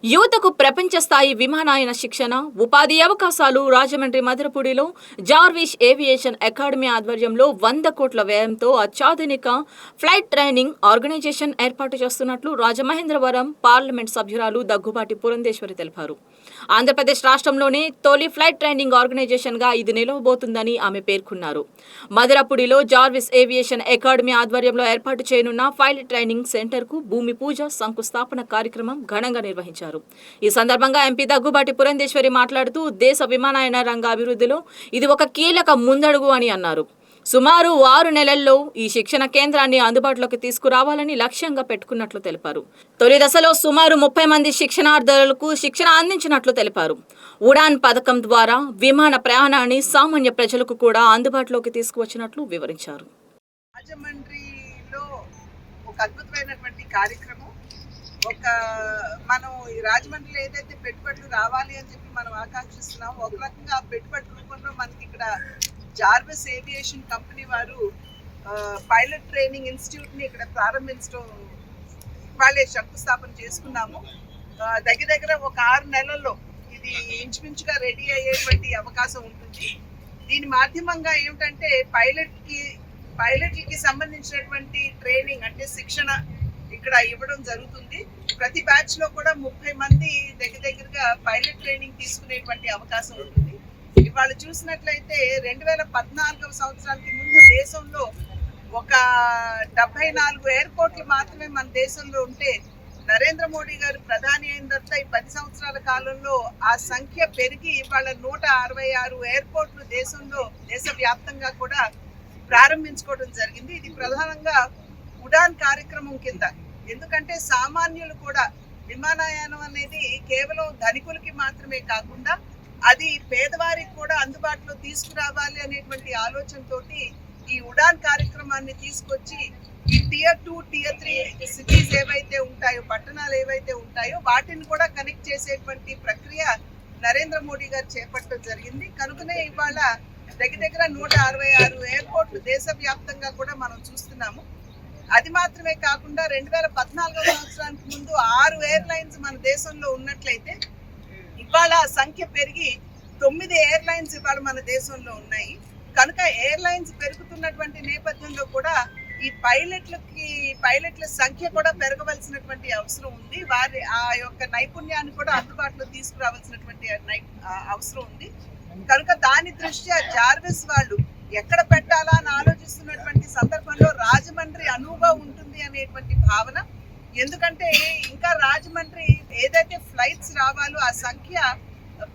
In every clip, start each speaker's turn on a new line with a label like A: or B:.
A: యువతకు ప్రపంచ స్థాయి విమానయాన శిక్షణ, ఉపాధి అవకాశాలు రాజమండ్రి మదరపూడిలో జార్విష్ ఏవియేషన్ అకాడమీ ఆధ్వర్యంలో 100 కోట్ల వ్యయంతో అత్యాధునిక ఫ్లైట్ ట్రైనింగ్ ఆర్గనైజేషన్ ఏర్పాటు చేస్తున్నట్లు రాజమహేంద్రవరం పార్లమెంట్ సభ్యురాలు దగ్గుబాటి పురంధేశ్వరి తెలిపారు. ఆంధ్రప్రదేశ్ రాష్ట్రంలోనే తొలి ఫ్లైట్ ట్రైనింగ్ ఆర్గనైజేషన్ గా ఇది నిలవబోతుందని ఆమె పేర్కొన్నారు. మదరపూడిలో జార్విష్ ఏవియేషన్ అకాడమీ ఆధ్వర్యంలో ఏర్పాటు చేయనున్న పైలట్ ట్రైనింగ్ సెంటర్ కు భూమి పూజ శంకుస్థాపన కార్యక్రమం ఘనంగా నిర్వహించారు. ఈ సందర్భంగా ఎంపీ దగ్గుబాటి పురంధేశ్వరి మాట్లాడుతూ దేశ విమానయాన రంగ అభివృద్ధిలో ఇది ఒక కీలక ముందడుగు అని అన్నారు. సుమారు 6 నెలల్లో ఈ శిక్షణ కేంద్రాన్ని అందుబాటులోకి తీసుకురావాలని లక్ష్యంగా పెట్టుకున్నట్లు తెలిపారు. తొలి దశలో సుమారు 30 మంది శిక్షణార్థులకు శిక్షణ అందించినట్లు తెలిపారు. ఉడాన్ పథకం ద్వారా విమాన ప్రయాణాన్ని సామాన్య ప్రజలకు కూడా అందుబాటులోకి తీసుకువచ్చినట్లు వివరించారు.
B: రాజమండ్రిలో ఒక అద్భుతమైనటువంటి కార్యక్రమం. మనం ఈ రాజమండ్రిలో ఏదైతే పెట్టుబడులు రావాలి అని చెప్పి మనం ఆకాంక్షిస్తున్నాం, ఒక రకంగా ఆ పెట్టుబడి రూపంలో మనకి ఇక్కడ జార్విస్ ఏవియేషన్ కంపెనీ వారు పైలట్ ట్రైనింగ్ ఇన్స్టిట్యూట్ని ఇక్కడ ప్రారంభించడం వాళ్ళే శంకుస్థాపన చేసుకున్నాము. దగ్గర ఒక 6 నెలల్లో ఇది ఇంచుమించుగా రెడీ అయ్యేటువంటి అవకాశం ఉంటుంది. దీని మాధ్యమంగా ఏమిటంటే పైలట్లకి సంబంధించినటువంటి ట్రైనింగ్ అంటే శిక్షణ ఇక్కడ ఇవ్వడం జరుగుతుంది. ప్రతి బ్యాచ్ లో కూడా 30 మంది దగ్గరగా పైలట్ ట్రైనింగ్ తీసుకునేటువంటి అవకాశం ఉంటుంది. ఇవాళ చూసినట్లయితే 2014 సంవత్సరానికి ముందు దేశంలో ఒక 74 ఎయిర్పోర్ట్లు మాత్రమే మన దేశంలో ఉంటే, నరేంద్ర మోడీ గారు ప్రధాని అయిన తర్వాత ఈ 10 సంవత్సరాల కాలంలో ఆ సంఖ్య పెరిగి ఇవాళ 166 ఎయిర్పోర్ట్లు దేశవ్యాప్తంగా కూడా ప్రారంభించుకోవడం జరిగింది. ఇది ప్రధానంగా ఉడాన్ కార్యక్రమం కింద. ఎందుకంటే సామాన్యులు కూడా విమానయానం అనేది కేవలం ధనికులకి మాత్రమే కాకుండా అది పేదవారికి కూడా అందుబాటులో తీసుకురావాలి అనేటువంటి ఆలోచనతోటి ఈ ఉడాన్ కార్యక్రమాన్ని తీసుకొచ్చి ఈ Tier 2, Tier 3 సిటీస్ ఏవైతే ఉంటాయో, పట్టణాలు ఏవైతే ఉంటాయో వాటిని కూడా కనెక్ట్ చేసేటువంటి ప్రక్రియ నరేంద్ర మోడీ గారు చేపట్టడం జరిగింది. కనుకనే ఇవాళ దగ్గర 166 ఎయిర్పోర్ట్లు దేశవ్యాప్తంగా కూడా మనం చూస్తున్నాము. అది మాత్రమే కాకుండా 2014 సంవత్సరానికి ముందు 6 ఎయిర్లైన్స్ మన దేశంలో ఉన్నట్లయితే ఇవాళ సంఖ్య పెరిగి 9 ఎయిర్లైన్స్ ఇవాళ మన దేశంలో ఉన్నాయి. కనుక ఎయిర్లైన్స్ పెరుగుతున్నటువంటి నేపథ్యంలో కూడా ఈ పైలట్ల సంఖ్య కూడా పెరగవలసినటువంటి అవసరం ఉంది. వారి ఆ యొక్క నైపుణ్యాన్ని కూడా అందుబాటులో తీసుకురావాల్సినటువంటి అవసరం ఉంది. కనుక దాని దృష్ట్యా జార్విస్ వాళ్ళు ఎక్కడ పెట్టాలా అని ఆలోచిస్తున్నటువంటి సందర్భంలో రాజమండ్రి అనువుగా ఉంటుంది అనేటువంటి భావన. ఎందుకంటే ఇంకా రాజమండ్రి ఏదైతే ఫ్లైట్స్ రావాలో ఆ సంఖ్య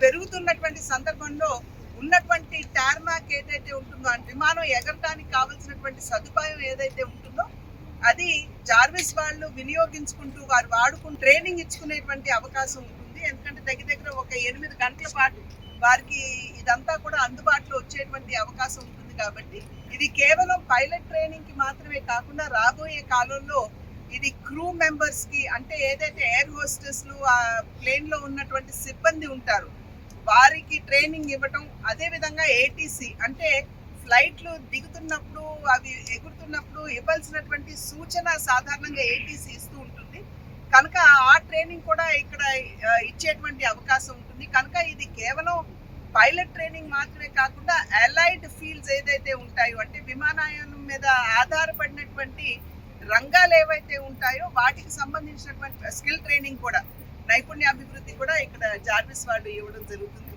B: పెరుగుతున్నటువంటి సందర్భంలో ఉన్నటువంటి టార్మాక్ ఏదైతే ఉంటుందో, విమానం ఎగరటానికి కావాల్సినటువంటి సదుపాయం ఏదైతే ఉంటుందో అది జార్విస్ వాళ్ళు వినియోగించుకుంటూ వారు వాడుకుంటూ ట్రైనింగ్ ఇచ్చుకునేటువంటి అవకాశం ఉంటుంది. ఎందుకంటే దగ్గర ఒక 8 గంటల పాటు వారికి ఇదంతా కూడా అందుబాటులో వచ్చేటువంటి అవకాశం ఉంటుంది. కాబట్టి ఇది కేవలం పైలట్ ట్రైనింగ్ కి మాత్రమే కాకుండా రాబోయే కాలంలో ఇది క్రూ మెంబర్స్ కి, అంటే ఏదైతే ఎయిర్ హోస్టెస్లు ఆ ప్లేన్ లో ఉన్నటువంటి సిబ్బంది ఉంటారు వారికి ట్రైనింగ్ ఇవ్వటం, అదే విధంగా ఏటీసీ అంటే ఫ్లైట్లు దిగుతున్నప్పుడు అవి ఎగురుతున్నప్పుడు ఇవ్వాల్సినటువంటి సూచన సాధారణంగా ఏటీసీ ఇస్తూ ఉంటుంది. కనుక ఆ ట్రైనింగ్ కూడా ఇక్కడ ఇచ్చేటువంటి అవకాశం ఉంటుంది. కనుక ఇది కేవలం పైలట్ ట్రైనింగ్ మాత్రమే కాకుండా అలైడ్ ఫీల్డ్స్ ఏదైతే ఉంటాయో, అంటే విమానయానం మీద ఆధారపడినటువంటి రంగాలు ఏవైతే ఉంటాయో వాటికి సంబంధించినటువంటి స్కిల్ ట్రైనింగ్ కూడా, నైపుణ్యాభివృద్ధి కూడా ఇక్కడ జార్విస్ వాళ్ళు ఇవ్వడం జరుగుతుంది.